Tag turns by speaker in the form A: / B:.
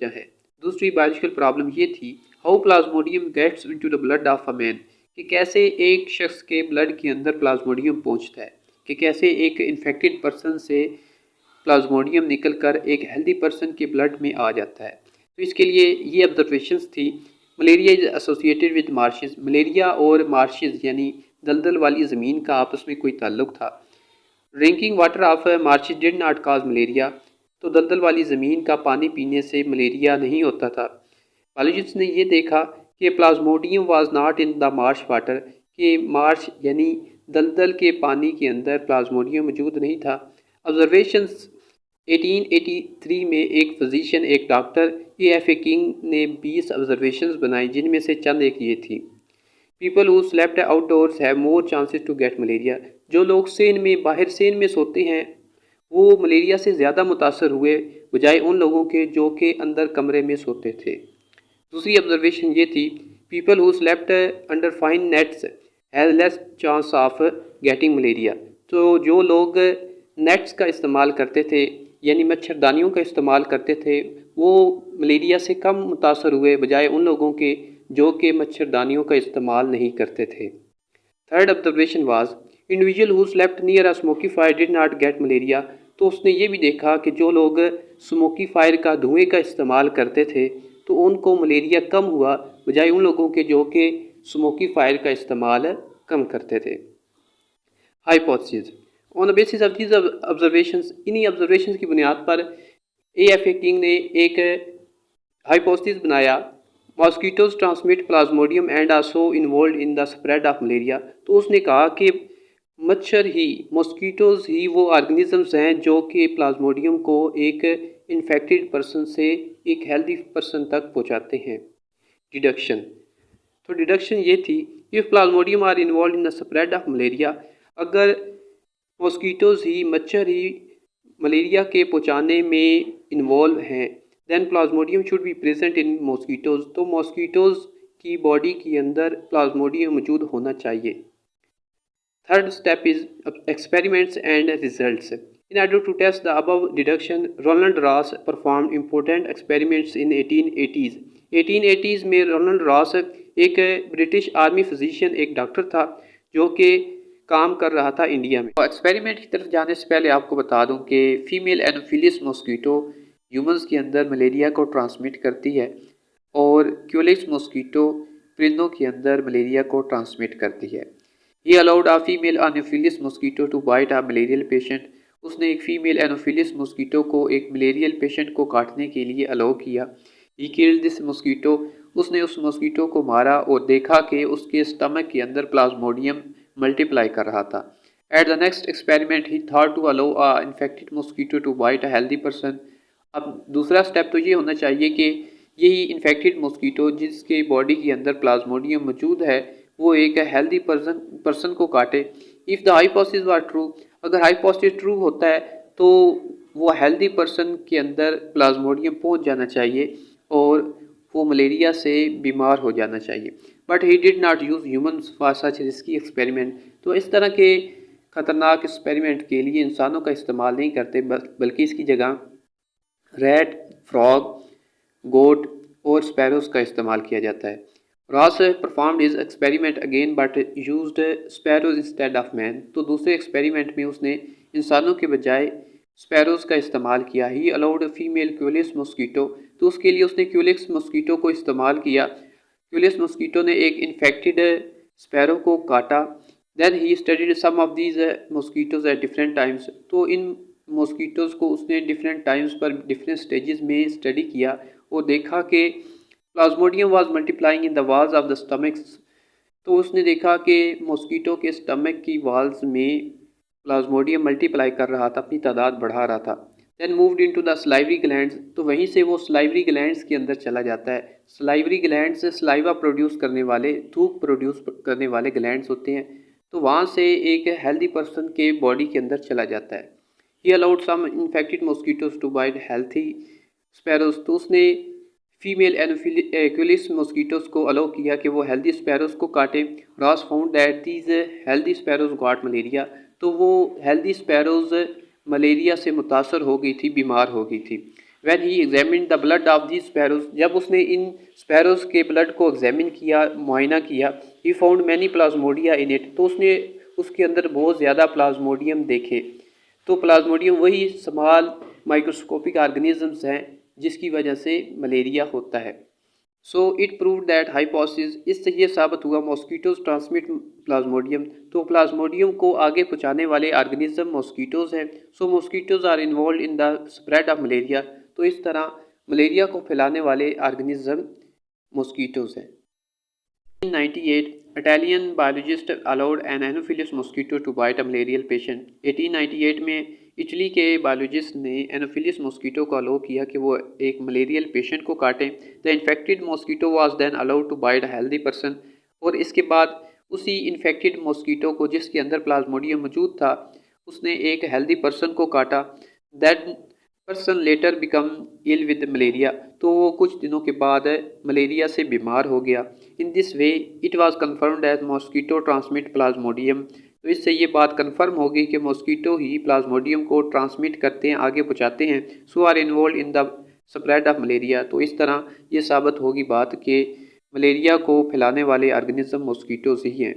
A: वजह है। दूसरी बायोलॉजिकल प्रॉब्लम ये थी, how plasmodium gets into the blood of a man, कि कैसे एक शख्स के ब्लड के अंदर प्लाज्मोडियम पहुंचता है, कि कैसे एक इन्फेक्टेड पर्सन से प्लाज्मोडियम निकल कर एक हेल्दी पर्सन के ब्लड में आ जाता है। तो इसके लिए ये ऑब्जर्वेशंस थी। Malaria is associated with marches, malaria और मार्शेस यानी दलदल वाली ज़मीन का आपस में कोई ताल्लुक था। Drinking water of marches did not cause malaria, तो दलदल वाली ज़मीन का पानी पीने से मलेरिया नहीं होता था। बायोलॉजिस्ट ने ये देखा कि plasmodium was not in the Marsh water, कि मार्श यानी दलदल के पानी के अंदर प्लाज्मोडियम मौजूद नहीं था। ऑब्जर्वेशंस 1883 में एक फिजिशियन, एक डॉक्टर ए किंग ने 20 ऑब्जर्वेशंस बनाई, जिनमें से चंद एक ये थी। People who slept outdoors have more chances to get malaria, जो लोग सेन में बाहर सेन में सोते हैं वो मलेरिया से ज़्यादा मुतासर हुए बजाय उन लोगों के जो कि अंदर कमरे में सोते थे। दूसरी ऑब्जर्वेशन ये थी, people who slept under fine nets has less chance of getting malaria, तो जो लोग नेट्स का इस्तेमाल करते थे यानी मच्छरदानियों का इस्तेमाल करते थे वो मलेरिया से कम मुतासर हुए बजाय उन लोगों के जो कि मच्छरदानियों का इस्तेमाल नहीं करते थे। Third observation was, individual who slept near a smoky fire did not gate malaria, तो उसने ये भी देखा कि जो लोग स्मोकी फायर का धुएं का इस्तेमाल करते थे तो उनको मलेरिया कम हुआ बजाय उन लोगों के जो कि स्मोकी फायर का इस्तेमाल कम करते थे। Hypothesis, on the basis of these observations, इन्हीं ऑब्जर्वेशंस की बुनियाद पर ए किंग ने एक हाइपोथेसिस बनाया, mosquitoes transmit plasmodium and are so involve in the spread of malaria, तो उसने कहा कि मच्छर ही, मॉस्किटोज ही वो ऑर्गेनिजम्स हैं जो कि प्लाज्मोडियम को एक इन्फेक्टेड पर्सन से एक हेल्दी पर्सन तक पहुंचाते हैं। डिडक्शन, तो डिडक्शन ये थी, if plasmodium are involve in the spread of malaria, अगर मॉस्किटोज ही, मच्छर ही मलेरिया के पहुंचाने में इन्वॉल्व हैं, then plasmodium should be present in mosquitoes, तो मॉस्किटोज की बॉडी के अंदर प्लाज्मोडियम मौजूद होना चाहिए। Third step is experiments and results. In order to test the above deduction, Roland Ross performed important experiments in 1880s. 1880s में Ronald Ross एक British army physician, एक डॉक्टर था जो कि काम कर रहा था इंडिया में। एक्सपेरिमेंट की तरफ जाने से पहले आपको बता दूं कि फीमेल एनोफिलिस मॉस्किटो ह्यूमंस के अंदर मलेरिया को ट्रांसमिट करती है और क्यूलिक्स मॉस्किटो परिंदों के अंदर मलेरिया को ट्रांसमिट करती है। He allowed a female Anopheles mosquito to bite a malarial patient. उसने एक फीमेल एनोफिलिस मॉस्किटो को एक मलेरियल पेशेंट को काटने के लिए अलाउ किया। He killed this mosquito. उसने उस मॉस्किटो को मारा और देखा कि उसके स्टमक के अंदर प्लाज्मोडियम मल्टीप्लाई कर रहा था। At the next experiment, he thought to allow a infected mosquito to bite a healthy person. अब दूसरा स्टेप तो ये होना चाहिए कि यही इन्फेक्टेड मॉस्किटो जिसके बॉडी के अंदर प्लाज्मोडियम मौजूद है वो एक हेल्दी पर्सन को काटे। If the hypothesis was true, अगर हाइपोथेसिस ट्रू होता है तो वो हेल्दी पर्सन के अंदर प्लाज्मोडियम पहुंच जाना चाहिए और वो मलेरिया से बीमार हो जाना चाहिए। But he did not use humans for such risky experiment, तो इस तरह के ख़तरनाक एक्सपेरिमेंट के लिए इंसानों का इस्तेमाल नहीं करते बल्कि इसकी जगह रैट, फ्रॉग, गोट और स्पैरोज का इस्तेमाल किया जाता है। Ross performed his experiment again but used sparrows instead of man, तो दूसरे एक्सपेरिमेंट में उसने इंसानों के बजाय स्पैरोज का इस्तेमाल किया। ही अलाउड फीमेल क्यूलिस मॉस्किटो, तो उसके लिए उसने क्यूलिक्स मॉस्किटो को इस्तेमाल किया। क्यूलिस मॉस्किटो ने एक इन्फेक्टेड स्पैरो को काटा। Then he studied some of these mosquitoes at different times, तो इन मॉस्किटोज़ को उसने डिफरेंट टाइम्स पर डिफरेंट स्टेजेस में स्टडी किया और देखा कि plasmodium was multiplying in the walls of the stomachs, तो उसने देखा कि मॉस्किटो के स्टमक की वाल्स में प्लाज्मोडियम मल्टीप्लाई कर रहा था, अपनी तादाद बढ़ा रहा था। Then moved into the salivary glands, तो वहीं से वो सलाइवरी ग्लैंड्स के अंदर चला जाता है। सलाइवरी ग्लैंड्स सलाइवा प्रोड्यूस करने वाले, थूक प्रोड्यूस करने वाले ग्लैंड्स होते हैं, तो वहाँ से एक हेल्दी पर्सन के बॉडी के अंदर चला जाता है। He allowed some infected mosquitoes to bite healthy sparrows, तो उसने फीमेल एनोफिलिस मॉस्किटोज को अलाउ किया कि वो हेल्दी स्पैरोज को काटे। Ross found that these healthy sparrows got malaria, तो वो हेल्दी स्पैरोज मलेरिया से मुतासर हो गई थी, बीमार हो गई थी। When he examine the blood of the sparrows, जब उसने इन स्पैरोज के ब्लड को एग्जामिन किया, मुआयना किया, he found many plasmodia in it, तो उसने उसके अंदर बहुत ज़्यादा प्लाज्मोडियम देखे। तो प्लाज्मोडियम वही स्मॉल माइक्रोस्कोपिक ऑर्गेनिजम्स हैं जिसकी वजह से मलेरिया होता है। So it prove that hypothesis, इससे ये साबित हुआ मॉस्किटोज ट्रांसमिट प्लाज्मोडियम, तो प्लाज्मोडियम को आगे पहुँचाने वाले ऑर्गेनिज्म मॉस्किटोज हैं। So mosquitoes are involve in the spread of malaria, तो इस तरह मलेरिया को फैलाने वाले ऑर्गेनिज्म मॉस्किटोज हैं। In 1998, Italian biologist allowed an Anopheles mosquito to bite a malarial patient. 1898 में इटली के बायोलॉजिस्ट ने एनोफिलिस मॉस्किटो को अलाउ किया कि वो एक मलेरियल पेशेंट को काटें। The infected mosquito was then allowed to bite a healthy person, और इसके बाद उसी इन्फेक्टेड मॉस्किटो को जिसके अंदर प्लाज्मोडियम मौजूद था उसने एक हेल्दी पर्सन को काटा। That person later become ill with malaria, तो वो कुछ दिनों के बाद मलेरिया से बीमार हो गया। In this way it was confirmed as mosquito transmit plasmodium, तो इससे ये बात कन्फर्म होगी कि मॉस्किटो ही प्लाज्मोडियम को ट्रांसमिट करते हैं, आगे पहुँचाते हैं। So are involve in the spread of malaria, तो इस तरह ये साबित होगी बात कि मलेरिया को फैलाने वाले ऑर्गेनिज्म मॉस्किटोज ही हैं।